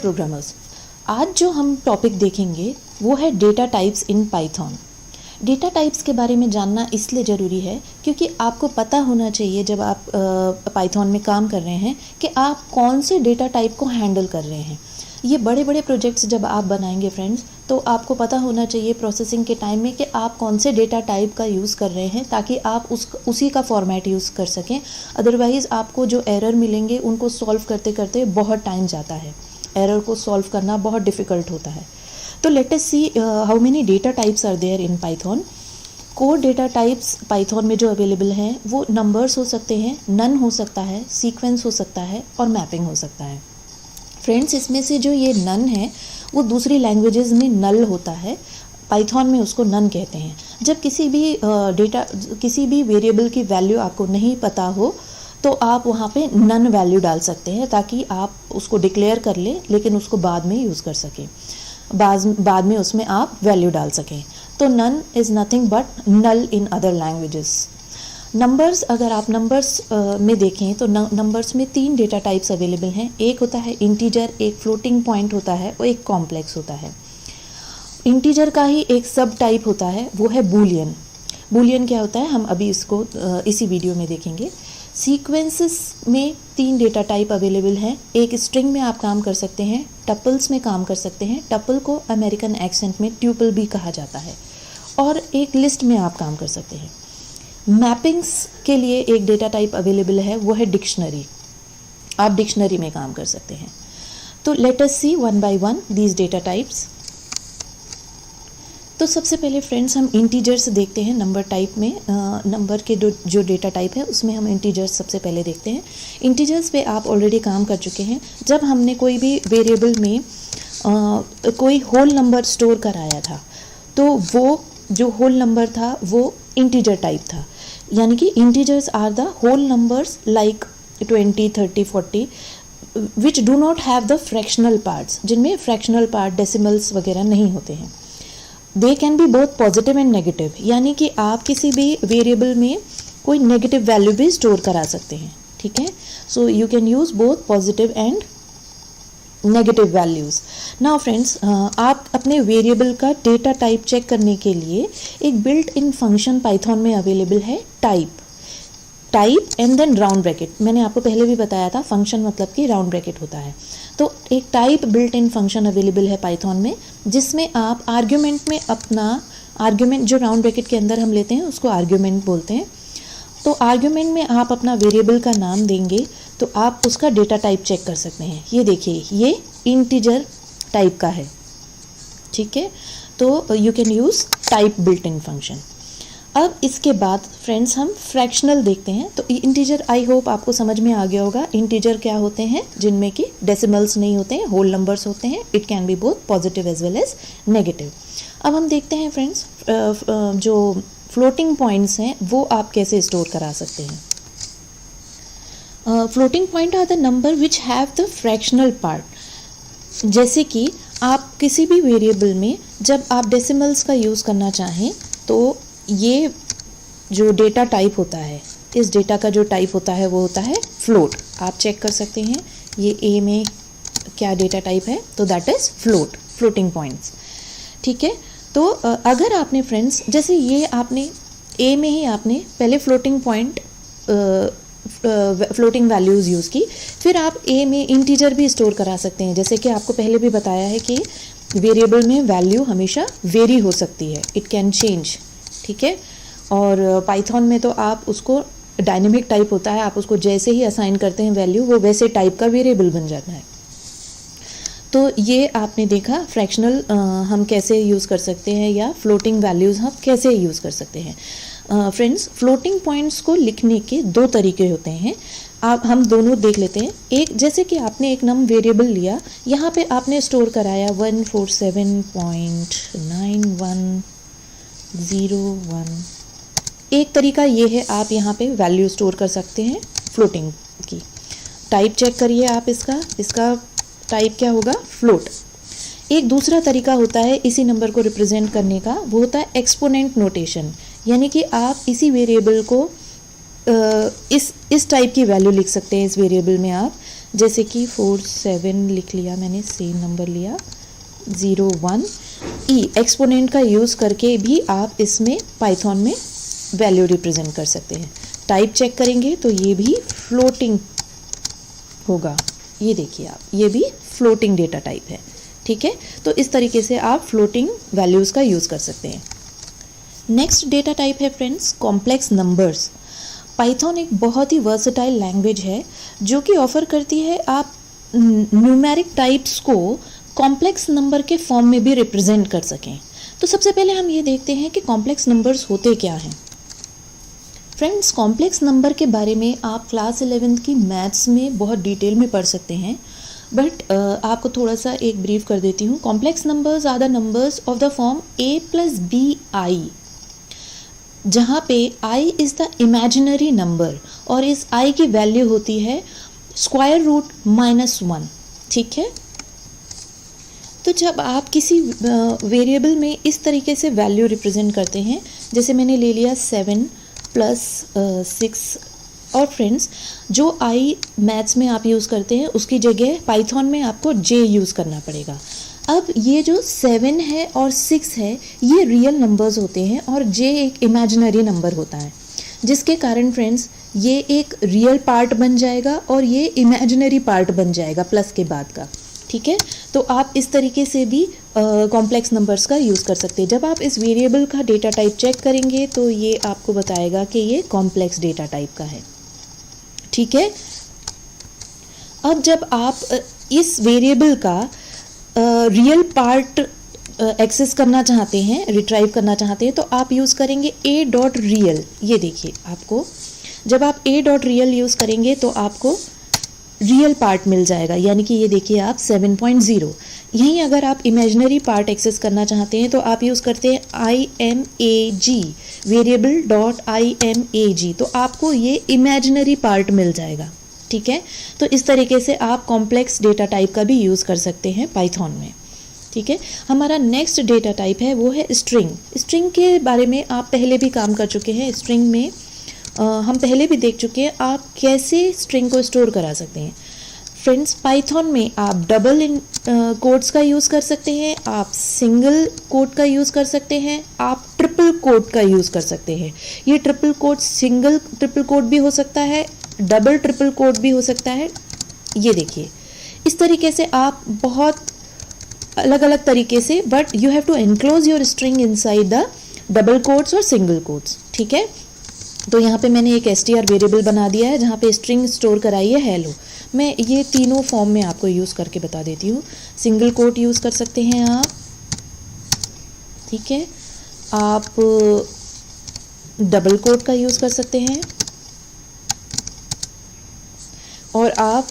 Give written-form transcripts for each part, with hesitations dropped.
Programmers, आज जो हम टॉपिक देखेंगे वो है data types in Python. Data types के बारे में जानना इसलिए ज़रूरी है क्योंकि आपको पता होना चाहिए जब आप पाइथन में काम कर रहे हैं कि आप कौन से डेटा टाइप को हैंडल कर रहे हैं। ये बड़े बड़े प्रोजेक्ट्स जब आप बनाएंगे फ्रेंड्स, तो आपको पता होना चाहिए प्रोसेसिंग के टाइम में कि आप कौन से डेटा टाइप का यूज़ कर रहे हैं ताकि आप उसी का फॉर्मेट यूज़ कर सकें। अदरवाइज़ आपको जो एरर मिलेंगे उनको सॉल्व करते करते बहुत टाइम जाता है। एरर को सॉल्व करना बहुत डिफ़िकल्ट होता है। तो let us see how many data types are there in Python. Core data types Python में जो अवेलेबल हैं वो नंबर्स हो सकते हैं, नन हो सकता है, सीक्वेंस हो सकता है और मैपिंग हो सकता है। फ्रेंड्स, इसमें से जो ये नन है वो दूसरी लैंग्वेजेस में नल होता है, पाइथन में उसको नन कहते हैं। जब किसी भी वेरिएबल की वैल्यू आपको नहीं पता हो तो आप वहाँ पे नन वैल्यू डाल सकते हैं ताकि आप उसको डिक्लेयर कर लें, लेकिन उसको बाद में यूज़ कर सकें, बाद में उसमें आप वैल्यू डाल सकें। तो none is nothing but null in other languages. Numbers, अगर आप नंबर्स में देखें तो नंबर्स में 3 डेटा टाइप्स अवेलेबल हैं। एक होता है इंटीजर, एक फ्लोटिंग पॉइंट होता है और एक कॉम्प्लेक्स होता है। इंटीजर का ही एक सब टाइप होता है, वो है बूलियन। बूलियन क्या होता है हम अभी इसको इसी वीडियो में देखेंगे। सीक्वेंसेस में 3 डेटा टाइप अवेलेबल हैं। एक स्ट्रिंग में आप काम कर सकते हैं, टपल्स में काम कर सकते हैं, टपल को अमेरिकन एक्सेंट में ट्यूपल भी कहा जाता है, और एक लिस्ट में आप काम कर सकते हैं। मैपिंग्स के लिए एक डेटा टाइप अवेलेबल है, वो है डिक्शनरी। आप डिक्शनरी में काम कर सकते हैं। तो let us see one by one these data types. तो सबसे पहले फ्रेंड्स हम इंटीजर्स देखते हैं। नंबर टाइप में नंबर के जो डेटा टाइप है उसमें हम इंटीजर्स सबसे पहले देखते हैं। इंटीजर्स पे आप ऑलरेडी काम कर चुके हैं। जब हमने कोई भी वेरिएबल में कोई होल नंबर स्टोर कराया था तो वो जो होल नंबर था वो इंटीजर टाइप था, यानी कि integers are the whole numbers like 20, 30, 40 which do not have the fractional parts, जिनमें फ्रैक्शनल पार्ट डेसिमल्स वगैरह नहीं होते हैं। They can be both positive and negative, यानी कि आप किसी भी वेरिएबल में कोई नेगेटिव वैल्यू भी स्टोर करा सकते हैं। ठीक है, so you can use both positive and negative values. Now friends, आप अपने वेरिएबल का डेटा टाइप चेक करने के लिए एक बिल्ट इन फंक्शन पाइथन में अवेलेबल है, type and then round bracket. मैंने आपको पहले भी बताया था फंक्शन मतलब कि राउंड ब्रैकेट होता है। तो एक type built in function available है पाइथन में, जिसमें आप आर्ग्यूमेंट में अपना आर्ग्यूमेंट जो राउंड ब्रैकेट के अंदर हम लेते हैं उसको आर्ग्यूमेंट बोलते हैं। तो आर्ग्यूमेंट में आप अपना वेरिएबल का नाम देंगे तो आप उसका डेटा टाइप चेक कर सकते हैं। ये देखिए, ये इंटीजर टाइप का है। ठीक है, तो you can use type built in function. अब इसके बाद फ्रेंड्स हम फ्रैक्शनल देखते हैं। तो इंटीजर, आई होप आपको समझ में आ गया होगा इंटीजर क्या होते हैं, जिनमें कि डेसिमल्स नहीं होते हैं, होल नंबर्स होते हैं। It can be both positive as well as negative. अब हम देखते हैं फ्रेंड्स जो फ्लोटिंग पॉइंट्स हैं वो आप कैसे स्टोर करा सकते हैं। Floating point are the number which have the fractional part. जैसे कि आप किसी भी वेरिएबल में जब आप डेसिमल्स का यूज़ करना चाहें तो ये जो डेटा टाइप होता है, इस डेटा का जो टाइप होता है वो होता है फ्लोट। आप चेक कर सकते हैं ये ए में क्या डेटा टाइप है, तो that is float, floating points. ठीक है, तो अगर आपने फ्रेंड्स जैसे ये आपने ए में ही आपने पहले floating point floating values use की, फिर आप ए में इंटीजर भी स्टोर करा सकते हैं। जैसे कि आपको पहले भी बताया है कि वेरिएबल में वैल्यू हमेशा वेरी हो सकती है, इट कैन चेंज। ठीक है, और पाइथन में तो आप उसको डायनेमिक टाइप होता है, आप उसको जैसे ही असाइन करते हैं वैल्यू वो वैसे टाइप का वेरिएबल बन जाता है। तो ये आपने देखा फ्रैक्शनल हम कैसे यूज़ कर सकते हैं या फ्लोटिंग वैल्यूज़ हम कैसे यूज़ कर सकते हैं। फ्रेंड्स, फ्लोटिंग पॉइंट्स को लिखने के 2 तरीके होते हैं। हम दोनों देख लेते हैं। एक, जैसे कि आपने एक नम वेरिएबल लिया, यहाँ पे आपने स्टोर कराया 147.9101। एक तरीका ये है, आप यहाँ पे वैल्यू स्टोर कर सकते हैं फ्लोटिंग की। टाइप चेक करिए आप इसका टाइप क्या होगा, फ्लोट। एक दूसरा तरीका होता है इसी नंबर को रिप्रेजेंट करने का, वो होता है एक्सपोनेंट नोटेशन, यानी कि आप इसी वेरिएबल को इस टाइप की वैल्यू लिख सकते हैं। इस वेरिएबल में आप जैसे कि 4 7 लिख लिया मैंने, सेम नंबर लिया, 0 1 ई एक्सपोनेंट का यूज़ करके भी आप इसमें पाइथन में वैल्यू रिप्रेजेंट कर सकते हैं। टाइप चेक करेंगे तो ये भी फ्लोटिंग होगा, ये देखिए आप, ये भी फ्लोटिंग डेटा टाइप है, ठीक है। तो इस तरीके से आप फ्लोटिंग वैल्यूज़ का यूज़ कर सकते हैं। नेक्स्ट डेटा टाइप है फ्रेंड्स कॉम्प्लेक्स नंबर्स। पाइथन एक बहुत ही वर्सेटाइल लैंग्वेज है जो कि ऑफर करती है आप न्यूमेरिक टाइप्स को कॉम्प्लेक्स नंबर के फॉर्म में भी रिप्रेजेंट कर सकें। तो सबसे पहले हम ये देखते हैं कि कॉम्प्लेक्स नंबर्स होते क्या हैं। फ्रेंड्स, कॉम्प्लेक्स नंबर के बारे में आप क्लास 11th की मैथ्स में बहुत डिटेल में पढ़ सकते हैं, बट आपको थोड़ा सा एक ब्रीफ कर देती हूँ। Complex numbers are the numbers of the form a + bi, जहाँ पे i is the imaginary number और इस i की वैल्यू होती है √-1, ठीक है। तो जब आप किसी वेरिएबल में इस तरीके से वैल्यू रिप्रेजेंट करते हैं, जैसे मैंने ले लिया 7 + 6, और फ्रेंड्स जो i मैथ्स में आप यूज़ करते हैं उसकी जगह पाइथन में आपको j यूज़ करना पड़ेगा। अब ये जो 7 है और 6 है ये रियल नंबर्स होते हैं और j एक इमेजिनरी नंबर होता है, जिसके कारण फ्रेंड्स ये एक रियल पार्ट बन जाएगा और ये इमेजिनरी पार्ट बन जाएगा प्लस के बाद का, ठीक है। तो आप इस तरीके से भी कॉम्प्लेक्स नंबर्स का यूज़ कर सकते हैं। जब आप इस वेरिएबल का डेटा टाइप चेक करेंगे तो ये आपको बताएगा कि ये कॉम्प्लेक्स डेटा टाइप का है, ठीक है। अब जब आप इस वेरिएबल का रियल पार्ट एक्सेस करना चाहते हैं, रिट्राइव करना चाहते हैं, तो आप यूज़ करेंगे a.real। ये देखिए आपको, जब आप a.real यूज़ करेंगे तो आपको रियल पार्ट मिल जाएगा, यानी कि ये देखिए आप 7.0। यहीं अगर आप इमेजिनरी पार्ट एक्सेस करना चाहते हैं तो आप यूज़ करते हैं imag, variable.imag, तो आपको ये इमेजिनरी पार्ट मिल जाएगा, ठीक है। तो इस तरीके से आप कॉम्प्लेक्स डेटा टाइप का भी यूज़ कर सकते हैं पाइथन में, ठीक है। हमारा नेक्स्ट डेटा टाइप है वो है स्ट्रिंग। स्ट्रिंग के बारे में आप पहले भी काम कर चुके हैं। स्ट्रिंग में हम पहले भी देख चुके हैं आप कैसे स्ट्रिंग को स्टोर करा सकते हैं। फ्रेंड्स, पाइथन में आप डबल कोट्स का यूज़ कर सकते हैं, आप सिंगल कोट का यूज़ कर सकते हैं, आप ट्रिपल कोट का यूज़ कर सकते हैं। ये triple quote single triple quote भी हो सकता है, डबल ट्रिपल कोट भी हो सकता है। ये देखिए इस तरीके से आप बहुत अलग अलग तरीके से, but you have to enclose your string inside the double quotes और सिंगल कोट्स, ठीक है। तो यहाँ पे मैंने एक str वेरिएबल बना दिया है जहाँ पे स्ट्रिंग स्टोर कराई है हेलो। मैं ये तीनों फॉर्म में आपको यूज़ करके बता देती हूँ। सिंगल कोट यूज़ कर सकते हैं आप, ठीक है। आप डबल कोट का यूज़ कर सकते हैं और आप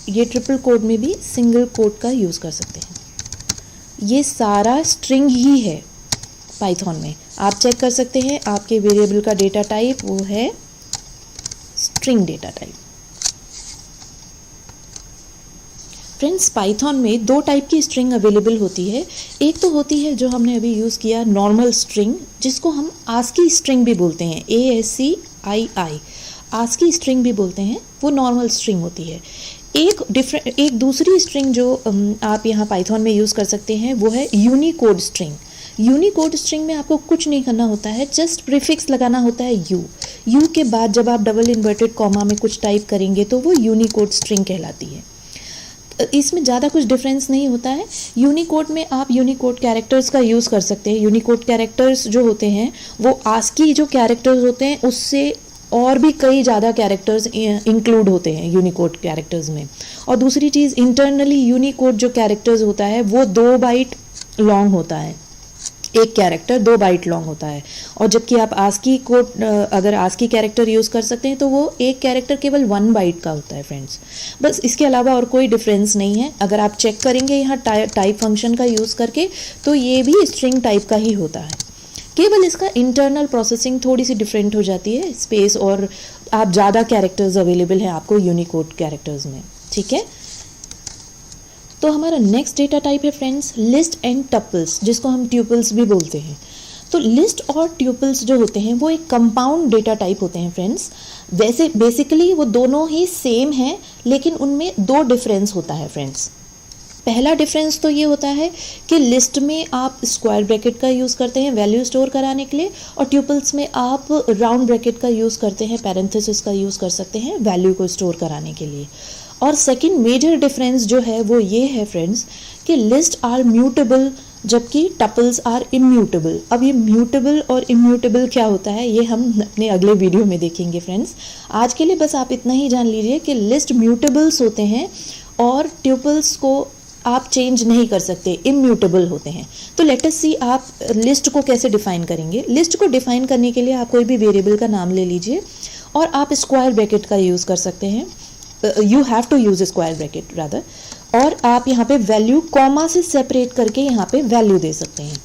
ये ट्रिपल कोट में भी सिंगल कोट का यूज़ कर सकते हैं। ये सारा स्ट्रिंग ही है पाइथन में। आप चेक कर सकते हैं आपके वेरिएबल का डेटा टाइप वो है string data type. Friends, Python में दो टाइप की स्ट्रिंग अवेलेबल होती है। एक तो होती है जो हमने अभी यूज़ किया नॉर्मल स्ट्रिंग, जिसको हम आस्की स्ट्रिंग भी बोलते हैं, ASCII, आस्की स्ट्रिंग भी बोलते हैं, वो नॉर्मल स्ट्रिंग होती है। एक दूसरी स्ट्रिंग जो आप यहाँ पाइथन में यूज़ कर सकते हैं वो है यूनिकोड स्ट्रिंग। यूनिकोड स्ट्रिंग में आपको कुछ नहीं करना होता है, जस्ट प्रीफिक्स लगाना होता है यू के बाद जब आप डबल इन्वर्टेड कॉमा में कुछ टाइप करेंगे तो वो यूनिकोड स्ट्रिंग कहलाती है। इसमें ज़्यादा कुछ डिफरेंस नहीं होता है। यूनिकोड में आप यूनिकोड कैरेक्टर्स का यूज़ कर सकते हैं। यूनिकोड कैरेक्टर्स जो होते हैं वो आस्की जो कैरेक्टर्स होते हैं उससे और भी कई ज़्यादा कैरेक्टर्स इंक्लूड होते हैं यूनिकोड कैरेक्टर्स में। और दूसरी चीज़, इंटरनली यूनिकोड जो कैरेक्टर्स होता है वो 2 बाइट लॉन्ग होता है, एक कैरेक्टर 2 बाइट लॉन्ग होता है। और जबकि आप आस्की कोड अगर आस्की कैरेक्टर यूज़ कर सकते हैं तो वो एक कैरेक्टर केवल 1 बाइट का होता है फ्रेंड्स। बस इसके अलावा और कोई डिफरेंस नहीं है। अगर आप चेक करेंगे यहाँ टाइप फंक्शन का यूज़ करके तो ये भी स्ट्रिंग टाइप का ही होता है, केवल इसका इंटरनल प्रोसेसिंग थोड़ी सी डिफरेंट हो जाती है, स्पेस और आप ज़्यादा कैरेक्टर्स अवेलेबल हैं आपको यूनिकोड कैरेक्टर्स में, ठीक है। तो हमारा नेक्स्ट डेटा टाइप है फ्रेंड्स लिस्ट एंड टपल्स, जिसको हम ट्यूपल्स भी बोलते हैं। तो लिस्ट और ट्यूपल्स जो होते हैं वो एक कंपाउंड डेटा टाइप होते हैं फ्रेंड्स। वैसे बेसिकली वो दोनों ही सेम हैं, लेकिन उनमें दो डिफरेंस होता है फ्रेंड्स। पहला डिफरेंस तो ये होता है कि लिस्ट में आप स्क्वायर ब्रैकेट का यूज़ करते हैं वैल्यू स्टोर कराने के लिए, और ट्यूपल्स में आप राउंड ब्रैकेट का यूज़ करते हैं, पैरेंथेसिस का यूज़ कर सकते हैं वैल्यू को स्टोर कराने के लिए। और सेकंड मेजर डिफरेंस जो है वो ये है फ्रेंड्स कि लिस्ट आर म्यूटेबल जबकि टपल्स आर इम्यूटेबल। अब ये म्यूटेबल और इम्यूटेबल क्या होता है ये हम अपने अगले वीडियो में देखेंगे फ्रेंड्स। आज के लिए बस आप इतना ही जान लीजिए कि लिस्ट म्यूटेबल्स होते हैं और ट्यूपल्स को आप चेंज नहीं कर सकते, इम्यूटेबल होते हैं। तो लेट अस सी आप लिस्ट को कैसे डिफाइन करेंगे। लिस्ट को डिफाइन करने के लिए आप कोई भी वेरिएबल का नाम ले लीजिए और आप स्क्वायर ब्रैकेट का यूज़ कर सकते हैं, you have to use square bracket rather, और आप यहाँ पे वैल्यू कॉमा से सेपरेट करके यहाँ पे वैल्यू दे सकते हैं।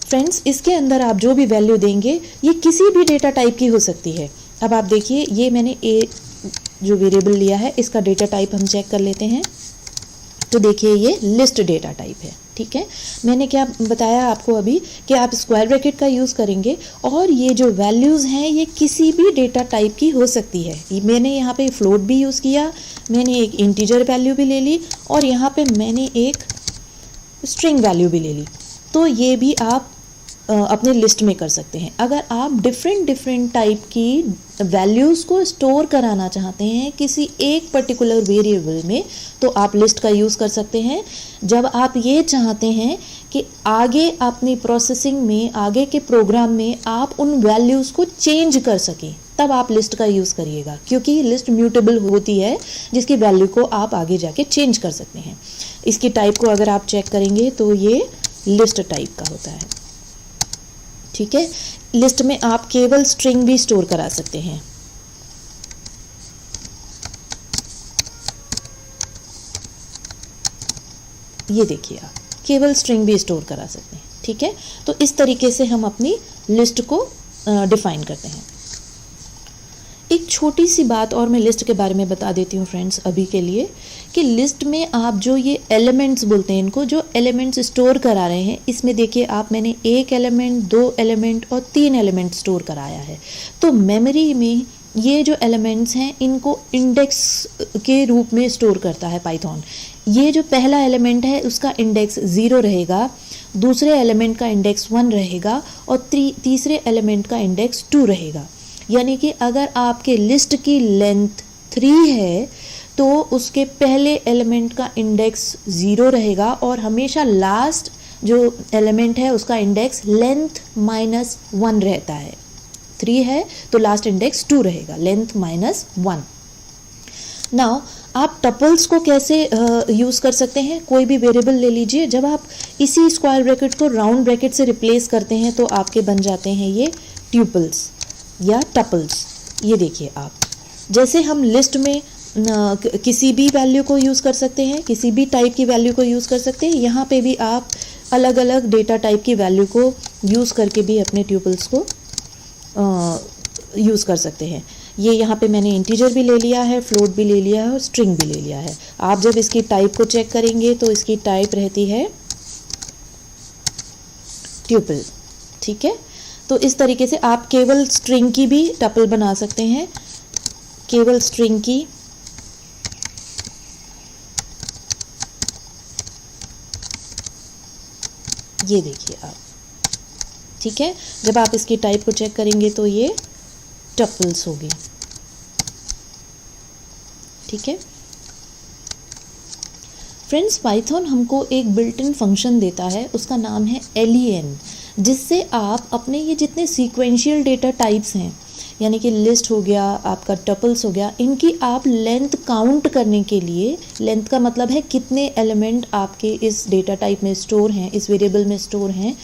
फ्रेंड्स इसके अंदर आप जो भी वैल्यू देंगे ये किसी भी डेटा टाइप की हो सकती है। अब आप देखिए ये मैंने ए जो वेरिएबल लिया है इसका डेटा टाइप हम चेक कर लेते हैं। तो देखिए ये लिस्ट डेटा टाइप है, ठीक है। मैंने क्या बताया आपको अभी कि आप स्क्वायर ब्रैकेट का यूज़ करेंगे और ये जो वैल्यूज़ हैं ये किसी भी डेटा टाइप की हो सकती है। मैंने यहाँ पे फ्लोट भी यूज़ किया, मैंने एक इंटीजर वैल्यू भी ले ली और यहाँ पे मैंने एक स्ट्रिंग वैल्यू भी ले ली। तो ये भी आप अपने लिस्ट में कर सकते हैं। अगर आप डिफरेंट टाइप की वैल्यूज़ को स्टोर कराना चाहते हैं किसी एक पर्टिकुलर वेरिएबल में तो आप लिस्ट का यूज़ कर सकते हैं। जब आप ये चाहते हैं कि आगे अपनी प्रोसेसिंग में, आगे के प्रोग्राम में आप उन वैल्यूज़ को चेंज कर सकें तब आप लिस्ट का यूज़ करिएगा, क्योंकि लिस्ट म्यूटेबल होती है जिसकी वैल्यू को आप आगे जाके चेंज कर सकते हैं। इसकी टाइप को अगर आप चेक करेंगे तो ये लिस्ट टाइप का होता है, ठीक है। लिस्ट में आप केवल स्ट्रिंग भी स्टोर करा सकते हैं। ये देखिए आप केवल स्ट्रिंग भी स्टोर करा सकते हैं, ठीक है। तो इस तरीके से हम अपनी लिस्ट को डिफाइन करते हैं। एक छोटी सी बात और मैं लिस्ट के बारे में बता देती हूँ फ्रेंड्स अभी के लिए, कि लिस्ट में आप जो ये एलिमेंट्स बोलते हैं इनको, जो एलिमेंट्स स्टोर करा रहे हैं, इसमें देखिए आप मैंने एक एलिमेंट, दो एलिमेंट और तीन एलिमेंट स्टोर कराया है। तो मेमोरी में ये जो एलिमेंट्स हैं इनको इंडेक्स के रूप में स्टोर करता है पाइथन। ये जो पहला एलिमेंट है उसका इंडेक्स 0 रहेगा, दूसरे एलिमेंट का इंडेक्स 1 रहेगा और तीसरे एलिमेंट का इंडेक्स 2 रहेगा। यानी कि अगर आपके लिस्ट की लेंथ 3 है तो उसके पहले एलिमेंट का इंडेक्स 0 रहेगा और हमेशा लास्ट जो एलिमेंट है उसका इंडेक्स लेंथ -1 रहता है। 3 है तो लास्ट इंडेक्स 2 रहेगा, लेंथ -1। नाउ आप टपल्स को कैसे यूज़ कर सकते हैं। कोई भी वेरिएबल ले लीजिए, जब आप इसी स्क्वायर ब्रैकेट को राउंड ब्रैकेट से रिप्लेस करते हैं तो आपके बन जाते हैं ये ट्यूपल्स या टपल्स। ये देखिए आप, जैसे हम लिस्ट में किसी भी वैल्यू को यूज़ कर सकते हैं, किसी भी टाइप की वैल्यू को यूज़ कर सकते हैं, यहाँ पे भी आप अलग अलग डेटा टाइप की वैल्यू को यूज़ करके भी अपने ट्यूपल्स को यूज़ कर सकते हैं। ये यहाँ पे मैंने इंटीजर भी ले लिया है, फ्लोट भी ले लिया है और स्ट्रिंग भी ले लिया है। आप जब इसकी टाइप को चेक करेंगे तो इसकी टाइप रहती है ट्यूपल, ठीक है। तो इस तरीके से आप केवल स्ट्रिंग की भी टपल बना सकते हैं, केवल स्ट्रिंग की। ये देखिए आप, ठीक है। जब आप इसकी टाइप को चेक करेंगे तो ये टपल्स होगी, ठीक है। फ्रेंड्स पाइथन हमको एक बिल्ट इन फंक्शन देता है, उसका नाम है len, जिससे आप अपने ये जितने सीक्वेंशियल डेटा टाइप्स हैं, यानी कि लिस्ट हो गया, आपका टपल्स हो गया, इनकी आप लेंथ काउंट करने के लिए, लेंथ का मतलब है कितने एलिमेंट आपके इस डेटा टाइप में स्टोर हैं, इस वेरिएबल में स्टोर हैं,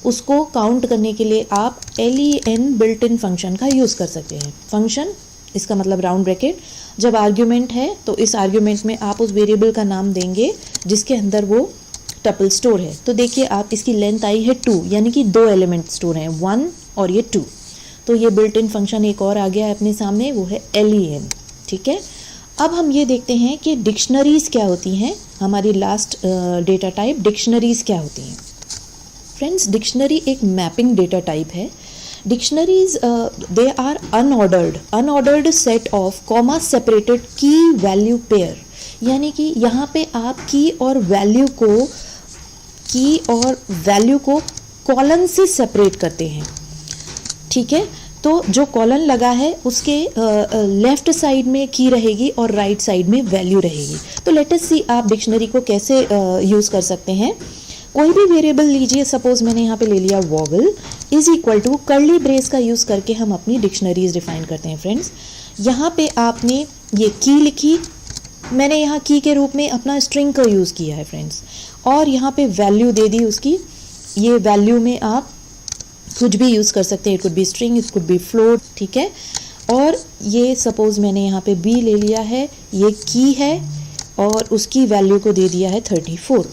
उसको काउंट करने के लिए आप len बिल्ट इन फंक्शन का यूज़ कर सकते हैं। फंक्शन इसका मतलब राउंड ब्रैकेट, जब आर्ग्यूमेंट है तो इस आर्ग्यूमेंट में आप उस वेरिएबल का नाम देंगे जिसके अंदर वो टपल स्टोर है। तो देखिए आप, इसकी लेंथ आई है 2, यानी कि 2 एलिमेंट स्टोर हैं, 1 और ये 2। तो ये बिल्ट इन फंक्शन एक और आ गया है अपने सामने, वो है len, ठीक है। अब हम ये देखते हैं कि डिक्शनरीज़ क्या होती हैं। हमारी लास्ट डेटा टाइप डिक्शनरीज़ क्या होती हैं। फ्रेंड्स, डिक्शनरी एक मैपिंग डेटा टाइप है। Dictionaries they are unordered set of comma separated key value pair, यानी कि यहाँ पे आप की और वैल्यू को कॉलन से सेपरेट करते हैं। ठीक है, तो जो कॉलन लगा है उसके लेफ्ट साइड में की रहेगी और राइट साइड में वैल्यू रहेगी। तो लेट अस सी आप डिक्शनरी को कैसे यूज़ कर सकते हैं। कोई भी वेरिएबल लीजिए, सपोज मैंने यहाँ पे ले लिया vowel is equal to curly brace का यूज़ करके हम अपनी डिक्शनरीज डिफाइन करते हैं। फ्रेंड्स, यहाँ पे आपने ये की लिखी, मैंने यहाँ की के रूप में अपना स्ट्रिंग का यूज़ किया है फ्रेंड्स, और यहाँ पे वैल्यू दे दी उसकी। ये वैल्यू में आप कुछ भी यूज़ कर सकते हैं, it could be string, it could be float. ठीक है, और ये सपोज मैंने यहाँ पे बी ले लिया है, ये की है और उसकी वैल्यू को दे दिया है 34।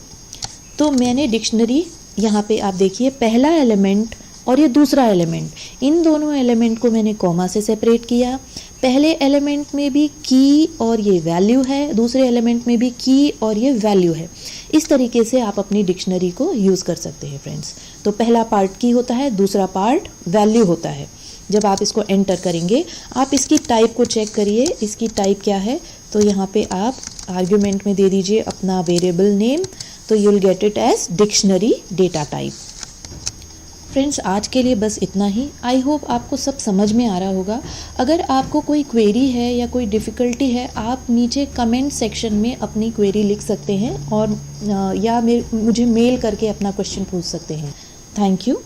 तो मैंने डिक्शनरी यहाँ पे आप देखिए, पहला एलिमेंट और ये दूसरा एलिमेंट, इन दोनों एलिमेंट को मैंने कॉमा से सेपरेट किया। पहले एलिमेंट में भी की और ये वैल्यू है, दूसरे एलिमेंट में भी की और ये वैल्यू है। इस तरीके से आप अपनी डिक्शनरी को यूज़ कर सकते हैं फ्रेंड्स। तो पहला पार्ट की होता है, दूसरा पार्ट वैल्यू होता है। जब आप इसको एंटर करेंगे, आप इसकी टाइप को चेक करिए, इसकी टाइप क्या है। तो यहाँ पे आप आर्ग्यूमेंट में दे दीजिए अपना वेरिएबल नेम, तो you will get it as dictionary data type. Friends, आज के लिए बस इतना ही। आई होप आपको सब समझ में आ रहा होगा। अगर आपको कोई क्वेरी है या कोई डिफ़िकल्टी है, आप नीचे कमेंट सेक्शन में अपनी क्वेरी लिख सकते हैं और या मुझे मेल करके अपना क्वेश्चन पूछ सकते हैं। Thank you.